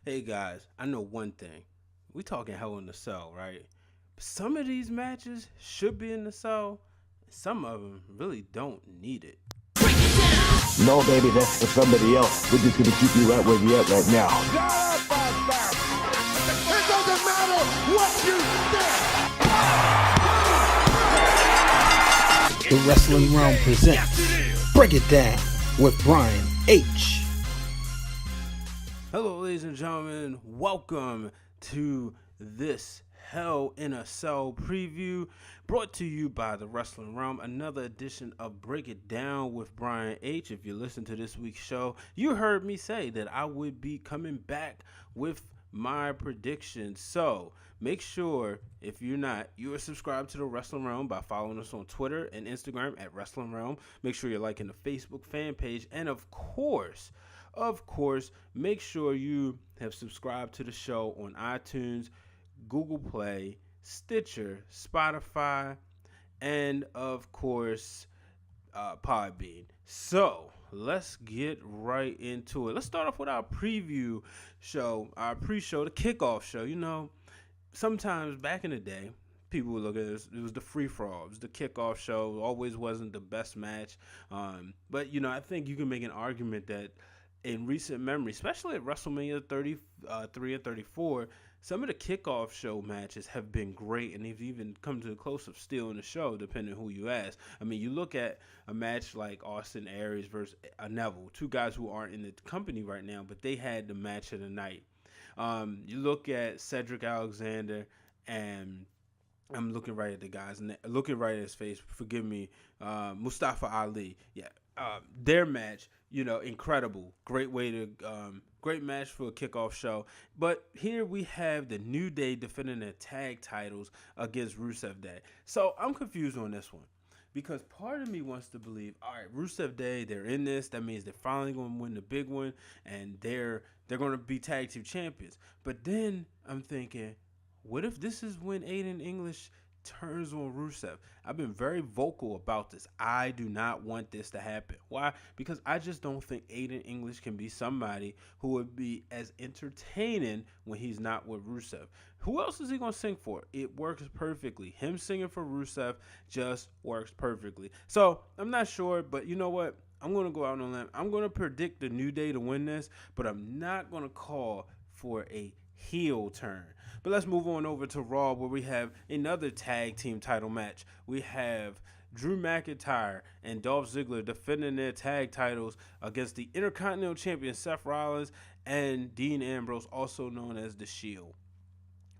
Hey guys, I know one thing. We talking Hell in the Cell, right? But some of these matches should be in the cell. Some of them really don't need it. No, baby, that's for somebody else. We're just gonna keep you right where you're at right now. It doesn't matter what you think. The Wrestling Realm presents Break It Down with Brian H. Hello, ladies and gentlemen. Welcome to this Hell in a Cell preview brought to you by the Wrestling Realm. Another edition of Break It Down with Brian H. If you listen to this week's show, you heard me say that I would be coming back with my predictions. So make sure, if you're not, you are subscribed to the Wrestling Realm by following us on Twitter and Instagram at Wrestling Realm. Make sure you're liking the Facebook fan page. And of course, make sure you have subscribed to the show on iTunes, Google Play, Stitcher, Spotify, and of course, Podbean. So let's get right into it. Let's start off with our preview show, our pre-show, the kickoff show. You know, sometimes back in the day, people would look at this. It was the free-for-all. It was the kickoff show. Always wasn't the best match. But, you know, I think you can make an argument that in recent memory, especially at WrestleMania 33 and 34, some of the kickoff show matches have been great, and they've even come to the close of stealing the show, depending on who you ask. I mean, you look at a match like Ashland Aires versus Neville, two guys who aren't in the company right now, but they had the match of the night. You look at Cedric Alexander, and I'm looking right at the guys, and looking right at his face. Forgive me, Mustafa Ali. Yeah, their match, you know, incredible. Great way to, great match for a kickoff show. But here we have the New Day defending their tag titles against Rusev Day. So I'm confused on this one, because part of me wants to believe, all right, Rusev Day, they're in this. That means they're finally going to win the big one, and they're going to be tag team champions. But then I'm thinking, what if this is when Aiden English turns on Rusev? I've been very vocal about this. I do not want this to happen. Why? Because I just don't think Aiden English can be somebody who would be as entertaining when he's not with Rusev. Who else is he going to sing for? It works perfectly. Him singing for Rusev just works perfectly. So I'm not sure, but you know what? I'm going to go out on a limb. I'm going to predict the New Day to win this, but I'm not going to call for a heel turn. But let's move on over to Raw, where we have another tag team title match. We have Drew McIntyre and Dolph Ziggler defending their tag titles against the Intercontinental Champion Seth Rollins and Dean Ambrose, also known as The Shield.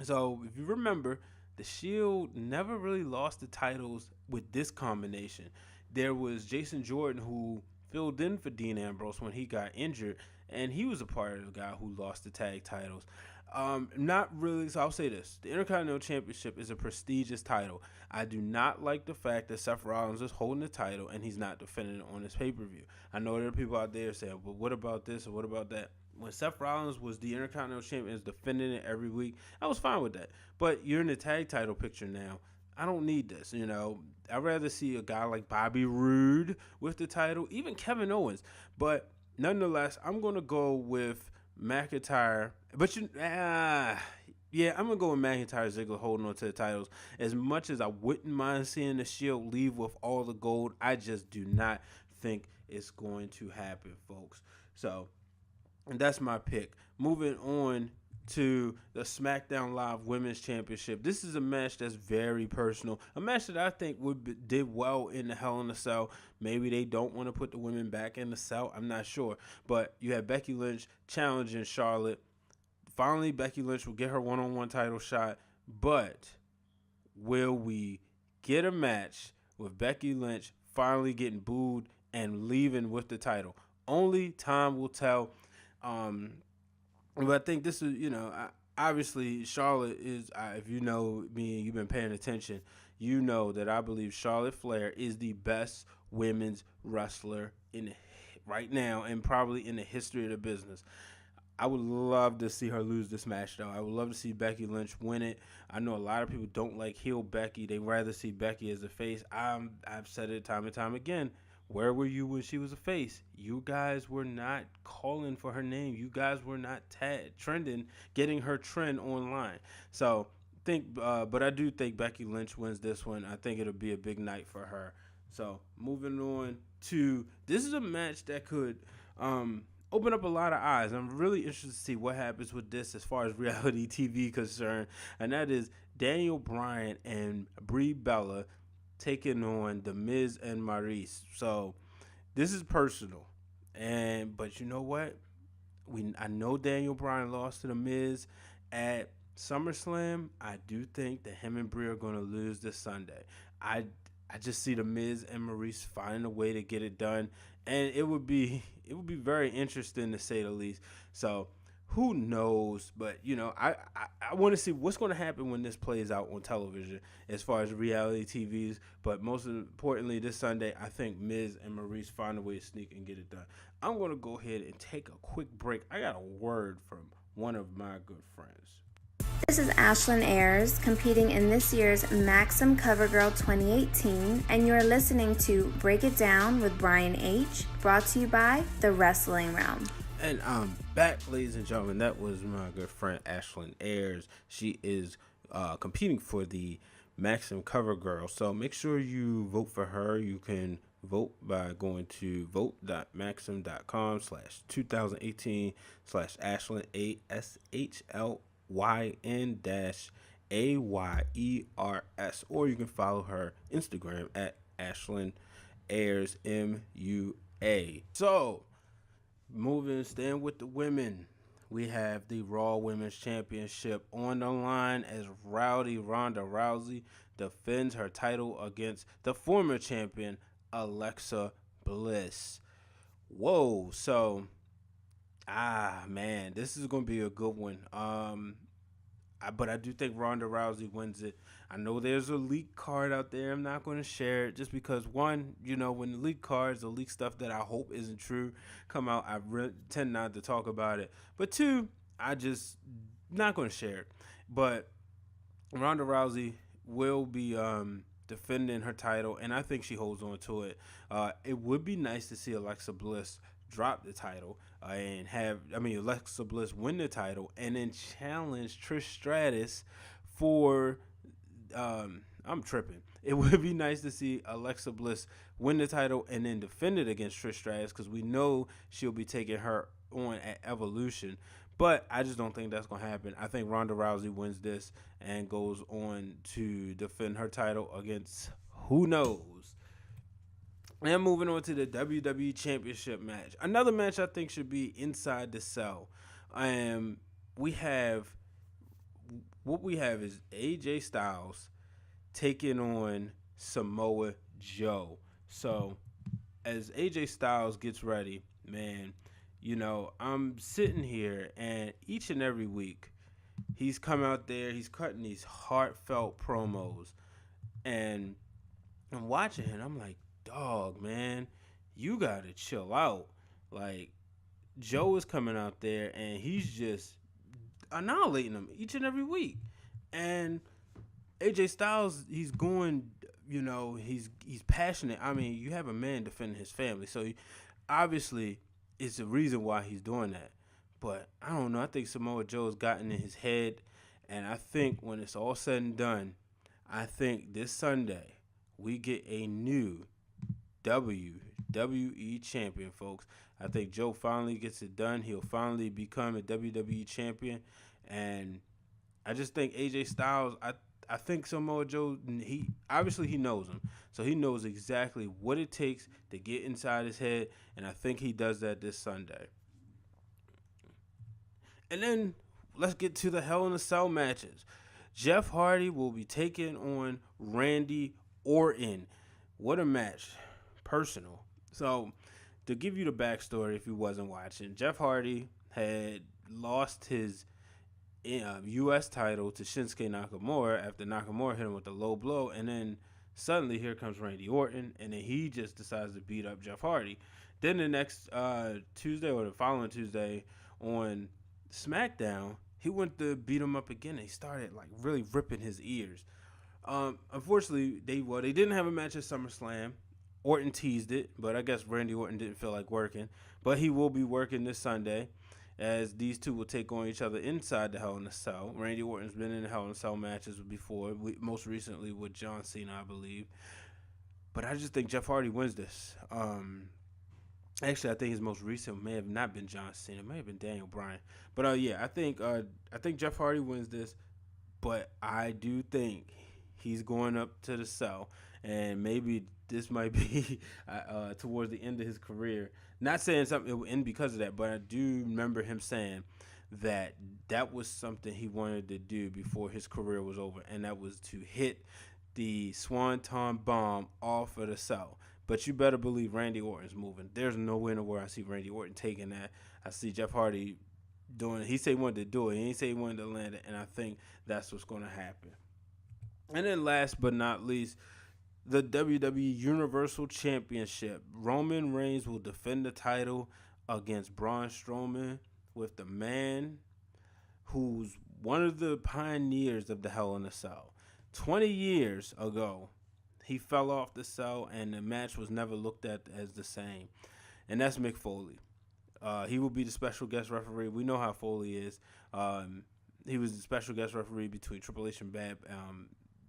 So if you remember, The Shield never really lost the titles with this combination. There was Jason Jordan, who filled in for Dean Ambrose when he got injured, and he was a part of the guy who lost the tag titles. Not really. So I'll say this: the Intercontinental Championship is a prestigious title. I do not like the fact that Seth Rollins is holding the title and he's not defending it on his pay-per-view. I know there are people out there saying, "But what about this or what about that?" When Seth Rollins was the Intercontinental Champion, defending it every week, I was fine with that. But you're in the tag title picture now. I don't need this, you know. I'd rather see a guy like Bobby Roode with the title, even Kevin Owens. But nonetheless, I'm going to go with McIntyre. But I'm going to go with McIntyre, Ziggler holding on to the titles. As much as I wouldn't mind seeing the Shield leave with all the gold, I just do not think it's going to happen, folks. So, and that's my pick. Moving on to the SmackDown Live Women's Championship. This is a match that's very personal. A match that I think did well in the Hell in a Cell. Maybe they don't want to put the women back in the cell. I'm not sure. But you have Becky Lynch challenging Charlotte. Finally, Becky Lynch will get her one-on-one title shot. But will we get a match with Becky Lynch finally getting booed and leaving with the title? Only time will tell. But I think this is, you know, obviously Charlotte is, if you know me and you've been paying attention, you know that I believe Charlotte Flair is the best women's wrestler in right now and probably in the history of the business. I would love to see her lose this match, though. I would love to see Becky Lynch win it. I know a lot of people don't like heel Becky. They rather see Becky as a face. I've said it time and time again. Where were you when she was a face? You guys were not calling for her name. You guys were not trending, getting her trend online. So but I do think Becky Lynch wins this one. I think it'll be a big night for her. So moving on to, this is a match that could open up a lot of eyes. I'm really interested to see what happens with this as far as reality TV concerned, and that is Daniel Bryan and Brie Bella taking on The Miz and Maryse. So this is personal, but you know what? I know Daniel Bryan lost to The Miz at SummerSlam. I do think that him and Brie are going to lose this Sunday. I just see The Miz and Maryse finding a way to get it done, and it would be very interesting to say the least. So who knows? But I want to see what's going to happen when this plays out on television as far as reality TVs. But most importantly, this Sunday, I think Miz and Maryse find a way to sneak and get it done. I'm going to go ahead and take a quick break. I got a word from one of my good friends. This is Ashland Aires competing in this year's Maxim CoverGirl 2018, and you're listening to Break It Down with Brian H., brought to you by The Wrestling Realm. And I'm back, ladies and gentlemen. That was my good friend Ashland Aires. She is competing for the Maxim CoverGirl. So make sure you vote for her. You can vote by going to vote.maxim.com/2018/Ashland ASHLYN-AYERS, or you can follow her Instagram at Ashland Aires MUA. So staying with the women, we have the Raw Women's Championship on the line as Ronda Rousey defends her title against the former champion Alexa Bliss. Whoa, so man, this is going to be a good one. But I do think Ronda Rousey wins it. I know there's a leak card out there. I'm not going to share it just because, one, when the leak cards, the leak stuff that I hope isn't true come out, I tend not to talk about it. But two, I just not going to share it. But Ronda Rousey will be defending her title, and I think she holds on to it. It would be nice to see Alexa Bliss drop the title and Alexa Bliss win the title and then challenge Trish Stratus for I'm tripping. It would be nice to see Alexa Bliss win the title and then defend it against Trish Stratus, because we know she'll be taking her on at Evolution. But I just don't think that's going to happen. I think Ronda Rousey wins this and goes on to defend her title against who knows. And moving on to the WWE Championship match. Another match I think should be inside the cell. We have is AJ Styles taking on Samoa Joe. So as AJ Styles gets ready, man, I'm sitting here, and each and every week he's come out there, he's cutting these heartfelt promos, and I'm watching him, I'm like, dog, man, you gotta chill out. Like, Joe is coming out there and he's just annihilating them each and every week. And AJ Styles, he's going, he's passionate. I mean, you have a man defending his family, so obviously it's a reason why he's doing that. But I don't know. I think Samoa Joe's gotten in his head, and I think when it's all said and done, I think this Sunday we get a new WWE champion, folks. I think Joe finally gets it done. He'll finally become a WWE champion, and I just think AJ Styles, I think Samoa Joe, he knows him, so he knows exactly what it takes to get inside his head, and I think he does that this Sunday. And then let's get to the Hell in a Cell matches. Jeff Hardy will be taking on Randy Orton. What a match. Personal. So, to give you the backstory, if you wasn't watching, Jeff Hardy had lost his U.S. title to Shinsuke Nakamura after Nakamura hit him with a low blow, and then suddenly here comes Randy Orton, and then he just decides to beat up Jeff Hardy. Then the next Tuesday, or the following Tuesday on SmackDown, he went to beat him up again, and he started like really ripping his ears. Unfortunately, they didn't have a match at SummerSlam. Orton teased it, but I guess Randy Orton didn't feel like working. But he will be working this Sunday, as these two will take on each other inside the Hell in a Cell. Randy Orton's been in the Hell in a Cell matches before, most recently with John Cena, I believe. But I just think Jeff Hardy wins this. Actually, I think his most recent may have not been John Cena. It may have been Daniel Bryan. But yeah, I think Jeff Hardy wins this. But I do think he's going up to the Cell, and maybe this might be towards the end of his career. Not saying something it will end because of that, but I do remember him saying that was something he wanted to do before his career was over, and that was to hit the Swanton Bomb off of the Cell. But you better believe Randy Orton's moving. There's no way in the world I see Randy Orton taking that. I see Jeff Hardy doing it. He said he wanted to do it. He didn't say he wanted to land it, and I think that's what's going to happen. And then last but not least, the WWE Universal Championship. Roman Reigns will defend the title against Braun Strowman with the man who's one of the pioneers of the Hell in a Cell. 20 years ago, he fell off the cell, and the match was never looked at as the same. And that's Mick Foley. He will be the special guest referee. We know how Foley is. He was the special guest referee between Triple H and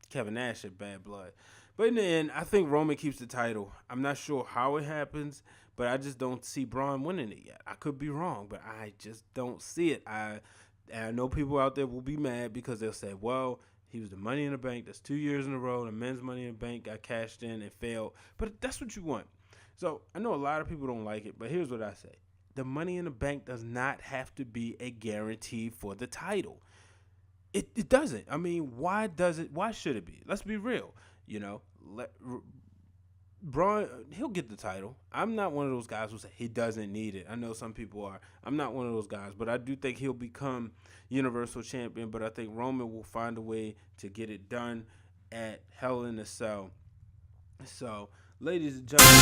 Kevin Nash at Bad Blood. But in the end, I think Roman keeps the title. I'm not sure how it happens, but I just don't see Braun winning it yet. I could be wrong, but I just don't see it. I know people out there will be mad because they'll say, well, he was the Money in the Bank. That's 2 years in a row. The men's Money in the Bank got cashed in and failed. But that's what you want. So I know a lot of people don't like it, but here's what I say. The Money in the Bank does not have to be a guarantee for the title. It doesn't. I mean, why does it? Why should it be? Let's be real. You know, Braun, he'll get the title. I'm not one of those guys who say he doesn't need it. I know some people are. I'm not one of those guys, but I do think he'll become Universal Champion. But I think Roman will find a way to get it done at Hell in a Cell. So, ladies and gentlemen,